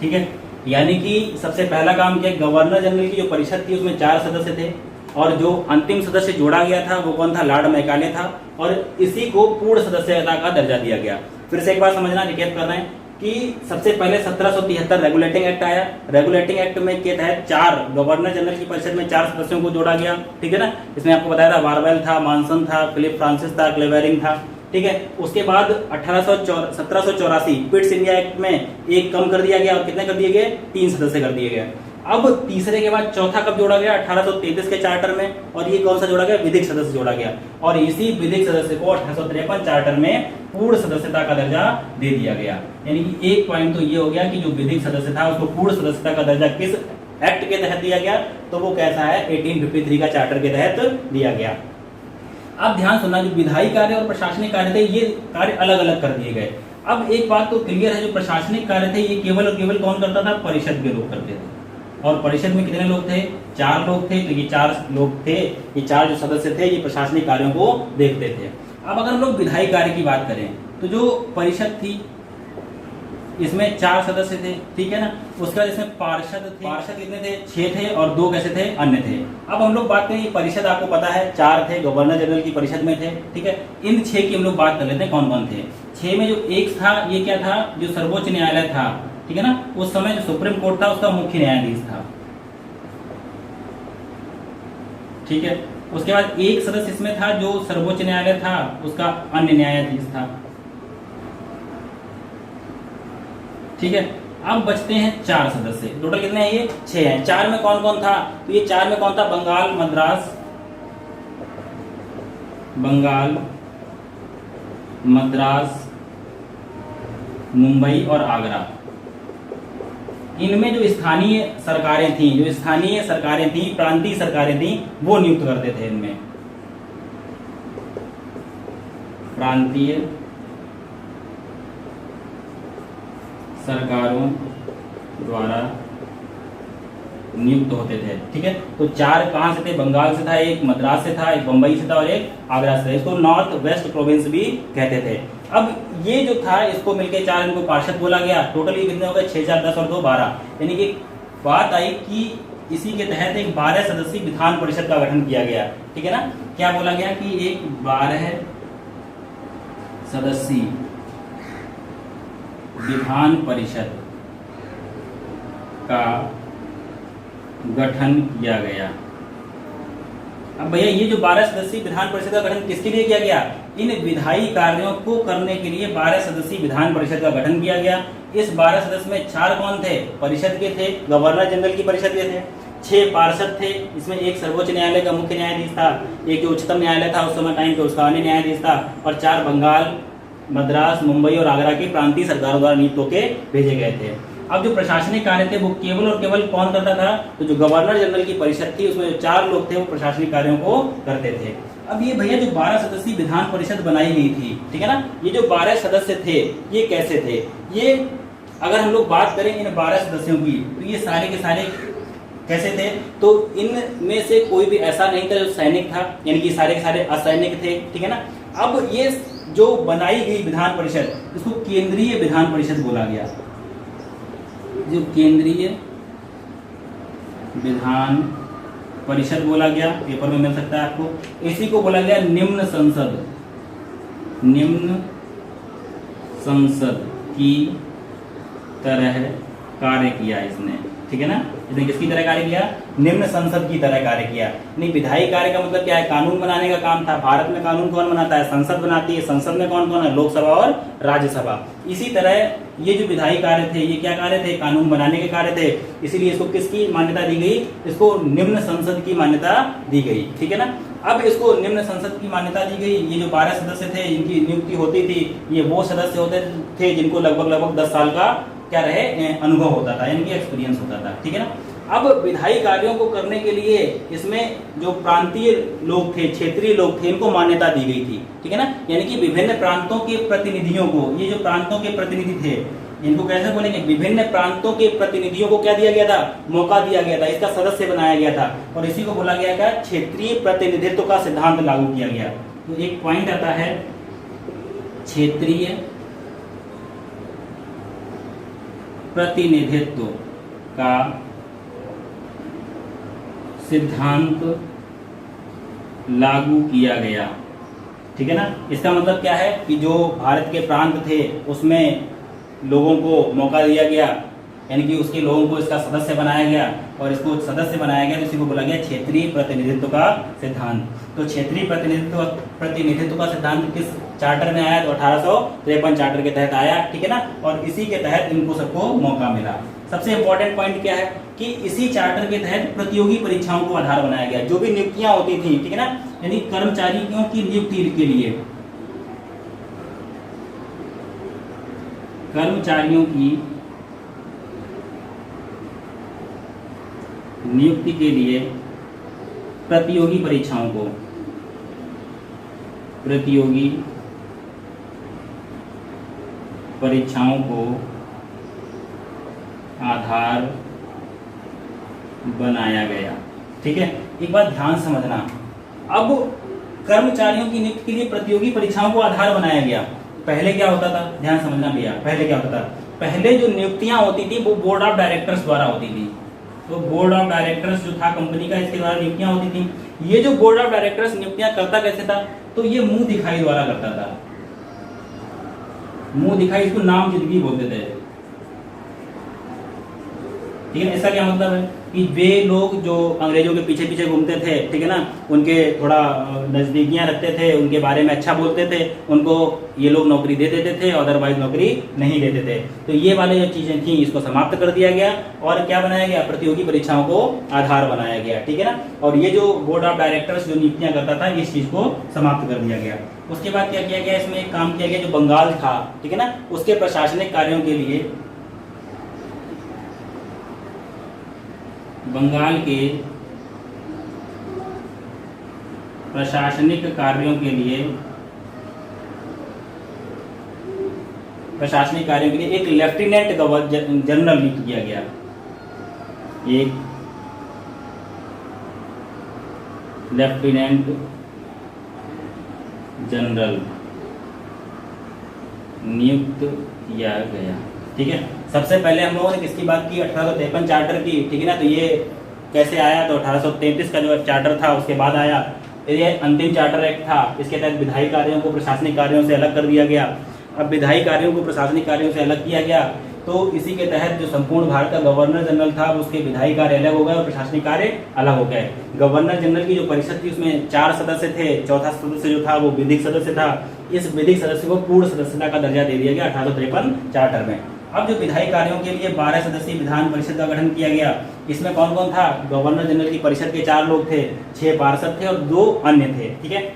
ठीक है, यानी कि सबसे पहला काम किया, गवर्नर जनरल की जो परिषद थी उसमें 4 सदस्य थे, और जो अंतिम सदस्य जोड़ा गया था वो कौन था? लॉर्ड मैकाले था, और इसी को पूर्ण सदस्यता का दर्जा दिया गया। फिर से एक बार समझना, रिकैप कर रहे हैं कि सबसे पहले 1773 रेगुलेटिंग एक्ट आया। रेगुलेटिंग एक्ट में के तहत 4 गवर्नर जनरल की परिषद में 4 सदस्यों को जोड़ा गया, ठीक है ना। इसमें आपको बताया था वारवेल था, मानसन था, फिलिप फ्रांसिस था, क्लेवेरिंग था, ठीक है। उसके बाद 1784 पिट्स इंडिया एक्ट में एक कम कर दिया गया और कितने कर दिए गए, 3 सदस्य कर दिए गए। अब तीसरे के बाद चौथा कब जोड़ा गया, 1833 के चार्टर में, और ये कौन सा जोड़ा गया, विधिक सदस्य जोड़ा गया। और इसी विधिक सदस्य को 1853 चार्टर में पूर्ण सदस्यता का दर्जा दे दिया गया। यानी कि एक पॉइंट तो ये हो गया कि जो विधिक सदस्य था उसको पूर्ण सदस्यता का दर्जा किस एक्ट के तहत दिया गया, तो वो कैसा है, 1853 का चार्टर के तहत दिया गया। अब ध्यान सुनना, जो विधायी कार्य और प्रशासनिक कार्य थे ये कार्य अलग अलग कर दिए गए। अब एक बात तो क्लियर है, जो प्रशासनिक कार्य थे ये केवल और केवल कौन करता था, परिषद के लोग करते थे। और परिषद में कितने लोग थे, 4 लोग थे। तो ये 4 लोग थे, ये 4 जो सदस्य थे ये प्रशासनिक कार्यों को देखते थे। अब अगर हम लोग विधायी कार्य की बात करें तो जो परिषद थी इसमें 4 सदस्य थे, ठीक है ना। उसके बाद इसमें पार्षद थे, पार्षद कितने थे, 6 थे, और 2 कैसे थे, अन्य थे। अब हम लोग बात करें, परिषद आपको पता है 4 थे, गवर्नर जनरल की परिषद में थे, ठीक है। इन 6 की हम लोग बात कर लेते हैं, कौन कौन थे। 6 में जो एक था ये क्या था, जो सर्वोच्च न्यायालय था, ठीक है ना। उस समय जो सुप्रीम कोर्ट था उसका मुख्य न्यायाधीश था, ठीक है। उसके बाद एक सदस्य इसमें था जो सर्वोच्च न्यायालय था उसका अन्य न्यायाधीश था, ठीक है। अब बचते हैं 4 सदस्य, टोटल कितने हैं, ये 6 हैं। 4 में कौन कौन था, तो ये 4 में कौन था, बंगाल, मद्रास, मुंबई और आगरा। इनमें जो स्थानीय सरकारें थी, प्रांतीय सरकारें थी, वो नियुक्त करते थे। इनमें प्रांतीय सरकारों द्वारा नियुक्त होते थे, ठीक है। तो 4 कहां से थे, बंगाल से था, एक मद्रास से था, एक बंबई से था और एक आगरा से था। इसको नॉर्थ वेस्ट प्रोविंस भी कहते थे। अब ये जो था इसको मिलकर 4 इनको पार्षद बोला गया। टोटल ये कितने हो गए, 6, 4, 10 और 2, 12। यानी कि बात आई कि इसी के तहत एक 12 सदस्यीय विधान परिषद का गठन किया गया, ठीक है ना। क्या बोला गया कि एक 12 सदस्यीय विधान परिषद का गठन किया गया। अब भैया ये जो 12 सदस्यीय विधान परिषद का गठन किसके लिए किया गया, इन विधायी कार्यों को करने के लिए 12 सदस्यीय विधान परिषद का गठन किया गया। इस 12 सदस्य में 4 कौन थे, परिषद के थे, गवर्नर जनरल की परिषद के थे। 6 पार्षद थे, इसमें एक सर्वोच्च न्यायालय का मुख्य न्यायाधीश था, एक जो उच्चतम न्यायालय था उस समय टाइम पे उसका अन्य न्यायाधीश था, और 4 बंगाल, मद्रास, मुंबई और आगरा की प्रांतीय सरकारों द्वारा नियुक्त होकर भेजे गए थे। अब जो प्रशासनिक कार्य थे वो केवल और केवल कौन करता था, तो जो गवर्नर जनरल की परिषद थी उसमें जो 4 लोग थे वो प्रशासनिक कार्यों को करते थे। अब ये भैया जो 12 सदस्यीय विधान परिषद बनाई गई थी, ठीक है ना, ये जो 12 सदस्य थे ये कैसे थे, ये अगर हम लोग बात करें इन 12 सदस्यों की तो ये सारे के सारे कैसे थे, तो इनमें से कोई भी ऐसा नहीं था जो सैनिक था, यानी कि सारे के सारे असैनिक थे, ठीक है ना। अब ये जो बनाई गई विधान परिषद इसको केंद्रीय विधान परिषद बोला गया, जो केंद्रीय विधान परिषद बोला गया, पेपर में मिल सकता है आपको। इसी को बोला गया निम्न संसद की तरह कार्य किया इसने, ठीक है ना। इसने किसकी तरह कार्य किया, निम्न संसद की तरह कार्य किया। नहीं, विधायी कार्य का मतलब क्या है, कानून बनाने का काम था। भारत में कानून कौन बनाता है, संसद बनाती है। संसद में कौन कौन है, लोकसभा और राज्यसभा। इसी तरह ये जो विधायी कार्य थे ये क्या कार्य थे, कानून बनाने के कार्य थे। इसीलिए इसको किसकी मान्यता दी गई, इसको निम्न संसद की मान्यता दी गई, ठीक है ना। अब इसको निम्न संसद की मान्यता दी गई। ये जो 12 सदस्य थे इनकी नियुक्ति होती थी, ये वो सदस्य होते थे जिनको लगभग 10 साल का क्या रहे अनुभव होता था, यानी कि एक्सपीरियंस होता था, ठीक है ना। अब विधायी कार्यों को करने के लिए इसमें जो प्रांतीय लोग थे, क्षेत्रीय लोग थे, इनको मान्यता दी गई थी, ठीक है ना। यानी कि विभिन्न प्रांतों के प्रतिनिधियों को, ये जो प्रांतों के प्रतिनिधि थे इनको कैसे बोलेंगे, विभिन्न प्रांतों के प्रतिनिधियों को क्या दिया गया था, मौका दिया गया था, इसका सदस्य बनाया गया था, और इसी को बोला गया था क्षेत्रीय प्रतिनिधित्व का सिद्धांत लागू किया गया। तो एक पॉइंट आता है क्षेत्रीय प्रतिनिधित्व का सिद्धांत लागू किया गया, ठीक है ना। इसका मतलब क्या है कि जो भारत के प्रांत थे उसमें लोगों को मौका दिया गया, यानी कि उसके लोगों को इसका सदस्य बनाया गया, और इसको सदस्य बनाया गया तो इसी को बोला गया क्षेत्रीय प्रतिनिधित्व का सिद्धांत। तो क्षेत्रीय प्रतिनिधित्व का सिद्धांत किस चार्टर में आया? तो 1853 चार्टर के तहत आया, ठीक है ना। और इसी के तहत इनको सबको मौका मिला। सबसे इंपॉर्टेंट पॉइंट क्या है कि इसी चार्टर के तहत प्रतियोगी परीक्षाओं को आधार बनाया गया। जो भी नियुक्तियां होती थी, ठीक है ना, यानी कर्मचारियों की नियुक्ति के लिए, कर्मचारियों की नियुक्ति के लिए प्रतियोगी परीक्षाओं को आधार बनाया गया। ठीक है, एक बात ध्यान समझना, अब कर्मचारियों की नियुक्ति के लिए प्रतियोगी परीक्षाओं को आधार बनाया गया। पहले क्या होता था, ध्यान समझना भैया, पहले क्या होता था? पहले जो नियुक्तियां होती थी वो बोर्ड ऑफ डायरेक्टर्स द्वारा होती थी। तो बोर्ड ऑफ डायरेक्टर्स जो था कंपनी का, इसके द्वारा नियुक्तियां होती थी। ये जो बोर्ड ऑफ डायरेक्टर्स नियुक्तियां करता कैसे था? तो ये मुंह दिखाई द्वारा करता था। मुंह दिखाई, इसको नामजदगी बोलते थे। ठीक है, इसका क्या मतलब है कि वे लोग जो अंग्रेजों के पीछे पीछे घूमते थे, ठीक है ना, उनके थोड़ा नजदीकियां रखते थे, उनके बारे में अच्छा बोलते थे, उनको ये लोग नौकरी दे देते थे, अदरवाइज नौकरी नहीं देते थे। तो ये वाले जो चीजें थी इसको समाप्त कर दिया गया और क्या बनाया गया? प्रतियोगी परीक्षाओं को आधार बनाया गया। ठीक है ना, और ये जो बोर्ड ऑफ डायरेक्टर्स जो नियुक्तियां करता था, इस चीज को समाप्त कर दिया गया। उसके बाद क्या किया गया? इसमें एक काम किया गया, जो बंगाल था, ठीक है ना, उसके प्रशासनिक कार्यों के लिए, बंगाल के प्रशासनिक कार्यों के लिए एक लेफ्टिनेंट जनरल नियुक्त किया गया। एक लेफ्टिनेंट जनरल नियुक्त किया गया। ठीक है, सबसे पहले हम लोगों ने किसकी बात की? 1853 चार्टर की। ठीक है ना, तो ये कैसे आया? तो 1833 का जो चार्टर था उसके बाद आया। ये अंतिम चार्टर एक्ट था। इसके तहत विधायी कार्यों को प्रशासनिक कार्यों से अलग कर दिया गया। अब विधायी कार्यों को प्रशासनिक कार्यों से अलग किया गया तो इसी के तहत जो संपूर्ण भारत का गवर्नर जनरल था उसके विधायी कार्य अलग हो गए और प्रशासनिक कार्य अलग हो गए। गवर्नर जनरल की जो परिषद थी उसमें 4 सदस्य थे, चौथा सदस्य जो था वो विधिक सदस्य था। इस विधिक सदस्य को पूर्ण सदस्यता का दर्जा दे दिया गया 1853 चार्टर में। अब जो विधायी कार्यों के लिए 12 सदस्यीय विधान परिषद का गठन किया गया, इसमें कौन कौन था? गवर्नर जनरल की परिषद के 4 लोग थे, 6 पार्षद थे और 2 अन्य थे। ठीक है,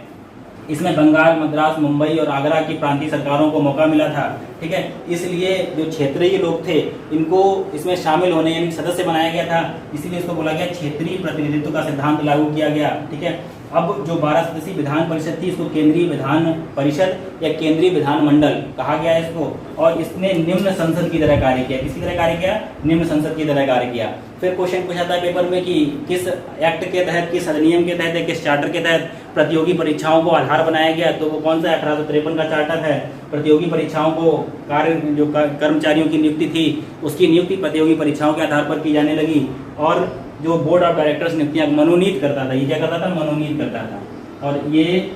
इसमें बंगाल, मद्रास, मुंबई और आगरा की प्रांतीय सरकारों को मौका मिला था। ठीक है, इसलिए जो क्षेत्रीय लोग थे इनको इसमें शामिल होने यानी सदस्य बनाया गया था, इसीलिए इसको बोला गया क्षेत्रीय प्रतिनिधित्व का सिद्धांत लागू किया गया। ठीक है, अब जो 12 सदस्यीय विधान परिषद थी इसको केंद्रीय विधान परिषद या केंद्रीय विधान मंडल कहा गया है इसको, और इसने निम्न संसद की तरह कार्य किया। किसकी तरह कार्य किया? निम्न संसद की तरह कार्य किया। फिर क्वेश्चन पूछा था पेपर में कि किस एक्ट के तहत, किस अधिनियम के तहत, किस चार्टर के तहत प्रतियोगी परीक्षाओं को आधार बनाया गया? तो वो कौन सा? 1853 का चार्टर है। प्रतियोगी परीक्षाओं को जो कर्मचारियों की नियुक्ति थी उसकी नियुक्ति प्रतियोगी परीक्षाओं के आधार पर की जाने लगी, और जो बोर्ड ऑफ डायरेक्टर्स नियुक्तियां मनोनीत करता था, ये क्या करता था? मनोनीत करता था। और ये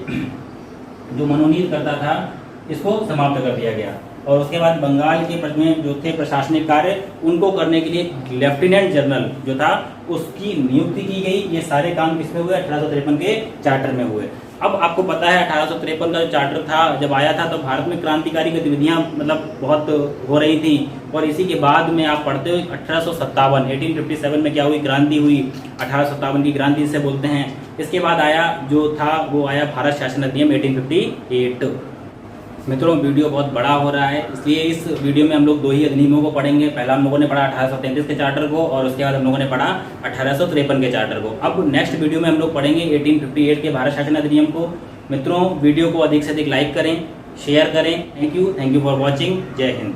जो मनोनीत करता था इसको समाप्त कर दिया गया। और उसके बाद बंगाल के में जो थे प्रशासनिक कार्य उनको करने के लिए लेफ्टिनेंट जनरल जो था उसकी नियुक्ति की गई। ये सारे काम किसमें हुए? 1853 के चार्टर में हुए। अब आपको पता है 1853 का जो चार्टर था जब आया था तो भारत में क्रांतिकारी गतिविधियां मतलब बहुत हो रही थी, और इसी के बाद में आप पढ़ते हो 1857 में क्या हुई? क्रांति हुई। 1857 की क्रांति जिसे बोलते हैं। इसके बाद आया जो था वो आया भारत शासन अधिनियम 1858। मित्रों, वीडियो बहुत बड़ा हो रहा है इसलिए इस वीडियो में हम लोग 2 ही अधिनियमों को पढ़ेंगे। पहला हम लोगों ने पढ़ा 1833 के चार्टर को और उसके बाद हम लोगों ने पढ़ा 1853 के चार्टर को। अब नेक्स्ट वीडियो में हम लोग पढ़ेंगे 1858 के भारत शासन अधिनियम को। मित्रों, वीडियो को अधिक से अधिक लाइक करें, शेयर करें। Thank you for watching. जय हिंद।